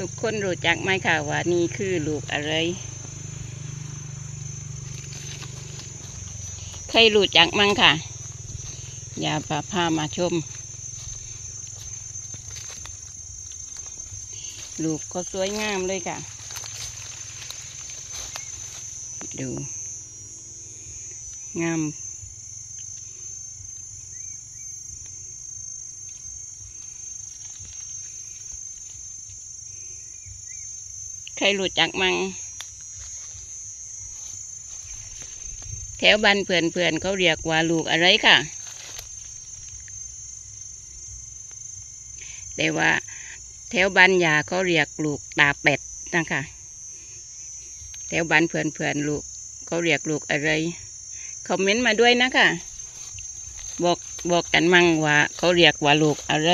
ทุกคนรู้จักไหมค่ะว่านี่คือลูกอะไรใครรู้จักมั้งค่ะอย่าพามาชมลูกก็สวยงามเลยค่ะดูงามใครรู้จักมั้งแถวบ้านเพื่อนเขาเรียกว่าลูกอะไรค่ะแต่ว่าแถวบ้านยาเขาเรียกลูกตาเป็ดนะคะแถวบ้านเพื่อนลูกเขาเรียกลูกอะไรคอมเมนต์มาด้วยนะคะบอกกันมั่งว่าเขาเรียกว่าลูกอะไร